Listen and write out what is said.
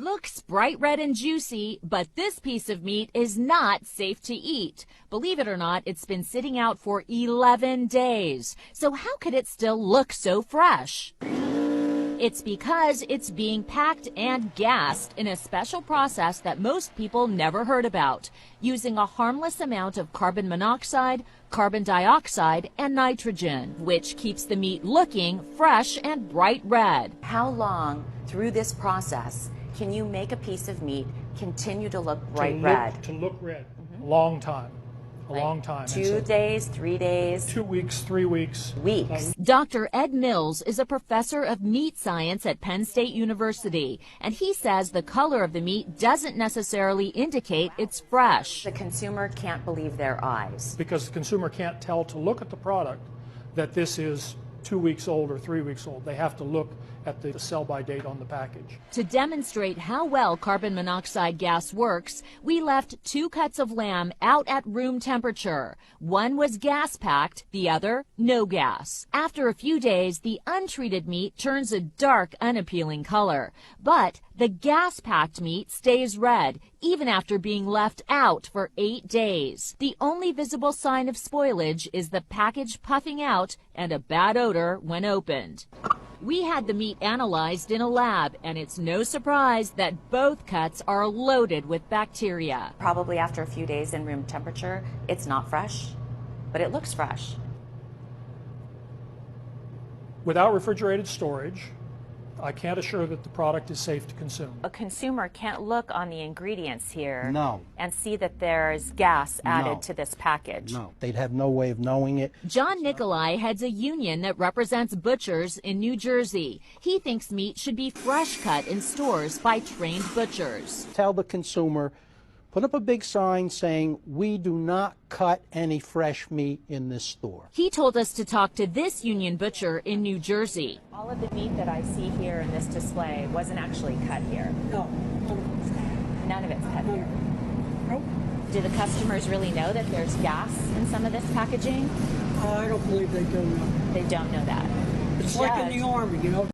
looks bright red and juicy, but this piece of meat is not safe to eat. Believe it or not, it's been sitting out for 11 days. So how could it still look so fresh? It's because it's being packed and gassed in a special process that most people never heard about, using a harmless amount of carbon monoxide, carbon dioxide, and nitrogen, which keeps the meat looking fresh and bright red. How long through this process can you make a piece of meat continue to look bright red? To look red. A long time. Long time. 2 days, 3 days? 2 weeks, 3 weeks. Weeks. Dr. Ed Mills is a professor of meat science at Penn State University, and he says the color of the meat doesn't necessarily indicate it's fresh. The consumer can't believe their eyes. Because the consumer can't tell to look at the product that this is 2 weeks old or 3 weeks old. They have to look at the sell-by date on the package. To demonstrate how well carbon monoxide gas works, we left 2 cuts of lamb out at room temperature. One was gas-packed, the other no gas. After a few days, the untreated meat turns a dark, unappealing color. But the gas-packed meat stays red, even after being left out for 8 days. The only visible sign of spoilage is the package puffing out and a bad odor when opened. We had the meat analyzed in a lab, and it's no surprise that both cuts are loaded with bacteria. Probably after a few days in room temperature, it's not fresh, but it looks fresh. Without refrigerated storage, I can't assure that the product is safe to consume. A consumer can't look on the ingredients here and see that there's gas added to this package. No, they'd have no way of knowing it. John Nicolai heads a union that represents butchers in New Jersey. He thinks meat should be fresh cut in stores by trained butchers. Tell the consumer, put up a big sign saying, we do not cut any fresh meat in this store. He told us to talk to this union butcher in New Jersey. All of the meat that I see here in this display wasn't actually cut here. No. None of it's cut here. Nope. Do the customers really know that there's gas in some of this packaging? I don't believe they do know. They don't know that. It's like in the Army, you know.